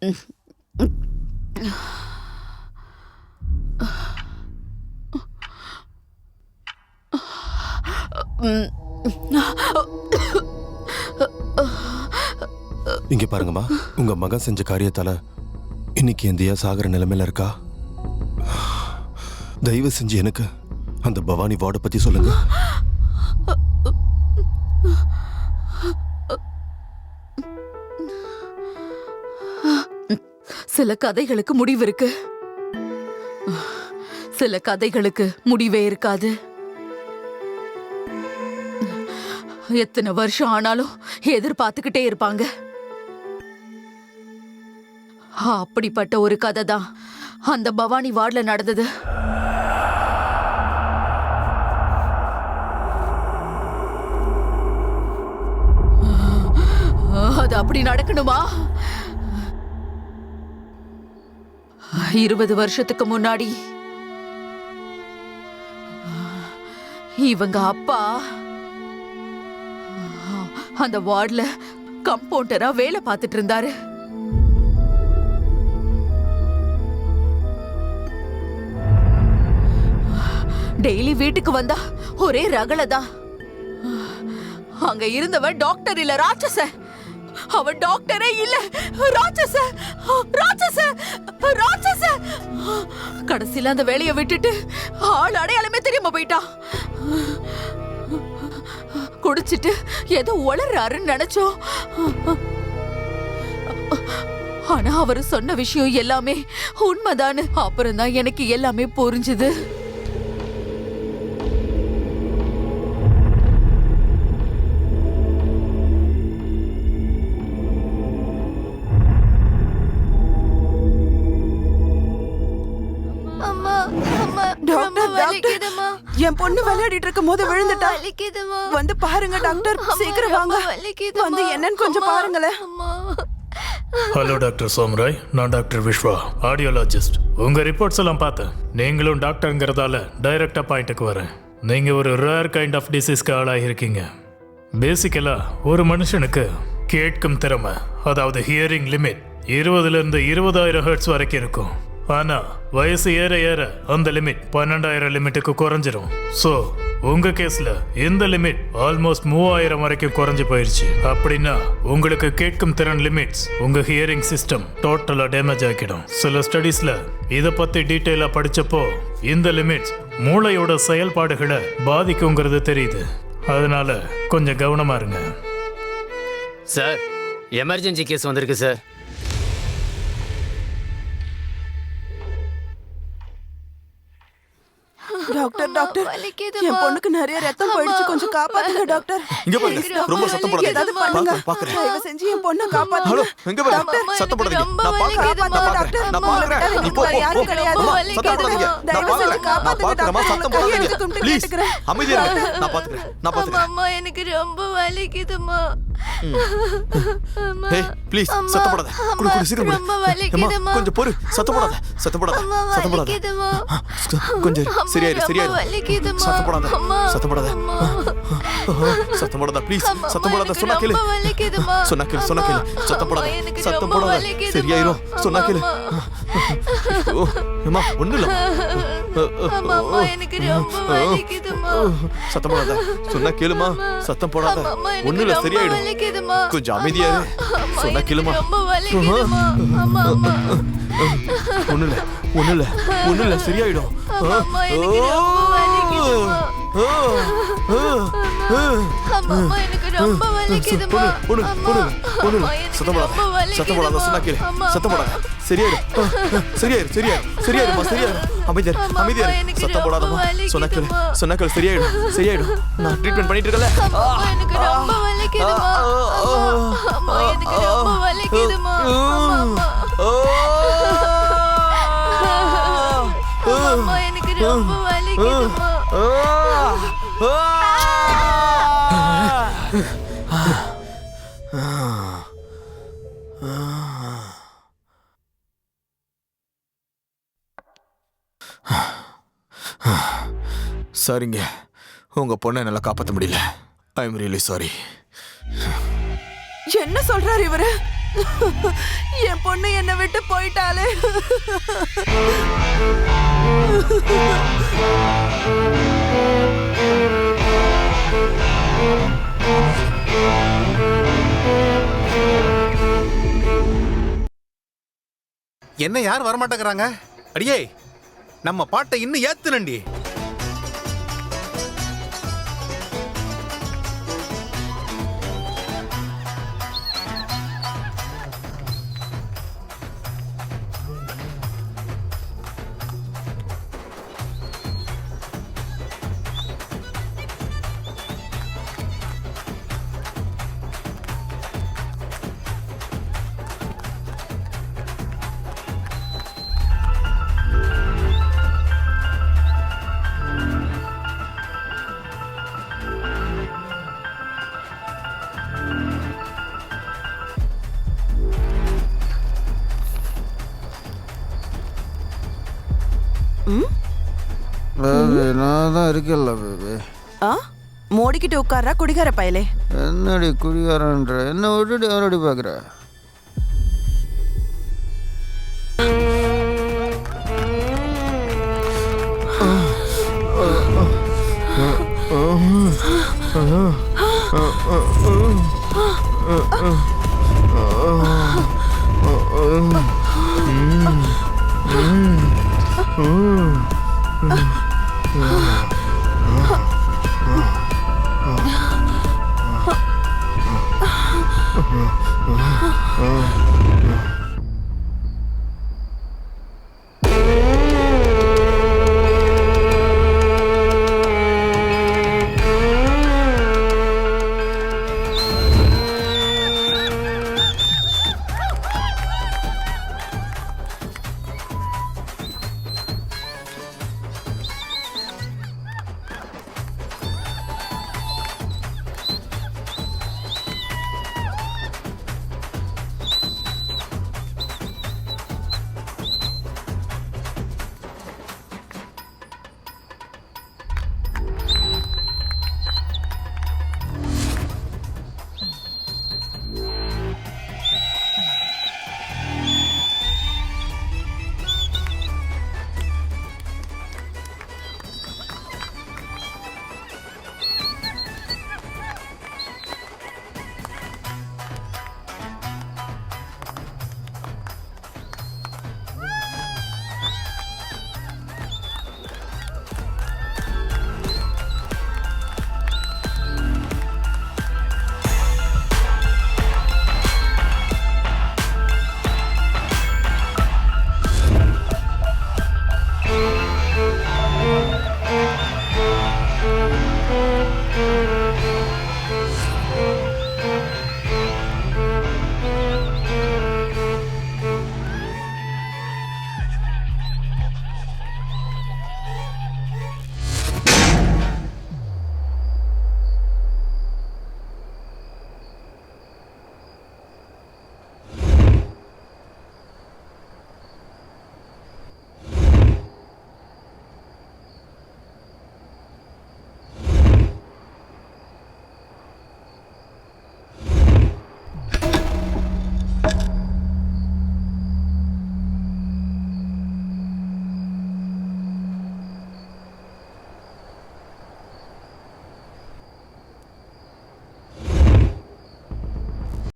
இங்க பாருங்கம்மா, உங்க மகன் செஞ்ச காரியத்தால இன்னைக்கு இந்தியா சாகர நிலைமையில இருக்கா. தயவு செஞ்சு எனக்கு அந்த பவானி வார்டை பத்தி சொல்லுங்க. சில கதைகளுக்கு முடிவு இருக்கு, சில கதைகளுக்கு முடிவே இருக்காது. எத்தனை வருஷம் ஆனாலும் எதிர்பார்த்துக்கிட்டே இருப்பாங்க. அப்படிப்பட்ட ஒரு கதை தான் அந்த பவானி வார்டுல நடந்தது. அது அப்படி நடக்கணுமா? 20 வருஷத்துக்கு முன்னாடி இவங்க அப்பா அந்த வார்டுல கம்பவுண்டரா வேலை பார்த்துட்டு இருந்தாரு. டெய்லி வீட்டுக்கு வந்தா ஒரே ரகலதான். அங்க இருந்தவன் டாக்டர் இல்ல, ராட்சச. அவன் டாக்டரே இல்ல, ராட்சச ராட்சச ராட்சச. கடைசியில அந்த வேலையை விட்டுட்டு ஆள் அடையாளமே தெரியாம போயிட்டான். குடிச்சிட்டு ஏதோ உளறாருன்னு நினைச்சோம். ஆனா அவரு சொன்ன விஷயம் எல்லாமே உண்மைதான்னு அப்புறம் தான் எனக்கு எல்லாமே புரிஞ்சுது. என் பொண்ணு விளையாடிட்டு இருக்கும் போது விழுந்துட்டா. வந்து பாருங்க டாக்டர், சீக்கிரம் வாங்க. வந்து என்னன்னு கொஞ்சம் பாருங்களேன். ஹலோ டாக்டர் சோம்ராய், நான் டாக்டர் விஸ்வா, ஆடியோலாஜிஸ்ட். உங்க ரிப்போர்ட்ஸ் எல்லாம் பார்த்தேன். நீங்களும் டாக்டருங்கிறதால டைரக்டா பாயிண்ட்டுக்கு வரேன். நீங்க ஒரு ரேர் கைண்ட் ஆஃப் டிசீஸ்க்கு ஆளாகிருக்கீங்க. பேசிக்கலா ஒரு மனுஷனுக்கு கேட்கும் திறமை, அதாவது ஹியரிங் லிமிட் 20,000 to 20,000 ஹெர்ட்ஸ் வரைக்கும் இருக்கும். ஆனா வயசு ஏற ஏற அந்த லிமிட் 12,000 லிமிட்டுக்கு குறைஞ்சிரும். ஸோ உங்க கேஸ்ல இந்த லிமிட் ஆல்மோஸ்ட் 3,000 வரைக்கும் குறைஞ்சு போயிருச்சு. அப்படின்னா உங்களுக்கு கேட்கும் திறன் லிமிட்ஸ் உங்க ஹியரிங் சிஸ்டம் டோட்டலா டேமேஜ் ஆக்கிடும். சில ஸ்டடீஸ்ல இதை பத்தி டீட்டெயிலா படிச்சப்போ இந்த லிமிட்ஸ் மூளையோட செயல்பாடுகளை பாதிக்குங்கிறது தெரியுது. அதனால கொஞ்சம் கவனமா இருங்க. சார், எமர்ஜென்சி கேஸ் வந்திருக்கு சார். டாக்டர் டாக்டர், என் பொண்ணுக்கு நிறைய ரத்தம் போயிடுச்சு, கொஞ்சம் காப்பாத்துங்க டாக்டர். இங்க பாருங்க, ரொம்ப சத்தம் போடாதீங்க. ஏதாவது பண்ணுங்க, பாக்குறேன். தயவு செஞ்சு என் பொண்ணை காப்பாத்துங்க. ஹலோ, எங்க பாருங்க, சத்தம் போடாதீங்க. நான் பாக்குறேன். நான் பாக்குறேன். நீ போ. யாரும் கிடையாது. சத்தம் போடாதீங்க. நான் பாக்குறேன். சத்தம் போடாதீங்க. ப்ளீஸ் அமைதியா இருங்க. நான் பாத்துக்கிறேன். அம்மா, எனக்கு ரொம்ப வலிக்குதுமா. ஏய், ப்ளீஸ் சத்தம் போடாத. குடு சீக்கிரம் குடு. அம்மா, கொஞ்சம் பொறு. சத்தம் போடாத. கொஞ்சம் சரியாயிரு. சத்தம் போடாத. சத்தம் போடாத ப்ளீஸ். சத்தம் போடாத. சொன்னா கேளு. சத்தம் போடாத. சரியாயிரும். சொன்னா கேளு. அம்மா, ஒண்ணும் இல்ல. எனக்கு ரொம்ப வலிக்குதுமா. சத்தம் போடாத. சொன்னா கேளுமா. சத்தம் போடாத. ஒண்ணும் இல்ல, சரியாயிடும். கொஞ்சம் அமைதியா இரு. சொன்னா கேளுமா. ஒண்ணும் இல்ல, சரியாயிடும். சத்தம் போடாத. சொன்னா கேளு. சத்தம் போடாத. சரியாயிரும். அமைதியா இரு. சத்தம் போடாதமா. சொன்னா கேளு. சரியாயிடும். நான் ட்ரீட்மெண்ட் பண்ணிட்டு இருக்கல. எனக்கு ரொம்ப வலிக்குதுமா. அம்மா, எனக்கு ரொம்ப வலிக்குதுமா. அம்மா, எனக்கு ரொம்ப வலிக்குதுமா. சரிங்க, உங்க பொண்ணை என்னால காப்பாற்ற முடியல. I am really sorry. என்ன சொல்றாரு இவரு? என் பொண்ணு என்னை விட்டு போயிட்டாலே. என்ன யார் வரமாட்டேங்கிறாங்க? அடியே, நம்ம பாட்டை இன்னும் ஏத்துனண்டி. நான் தான் இருக்கல பேபி. மோடிக்கிட்டு உட்கார்றா குடிகார பயலே. என்னடி குடிகாரன்ற? என்ன விட்டுட்டு யாரடி பாக்குற?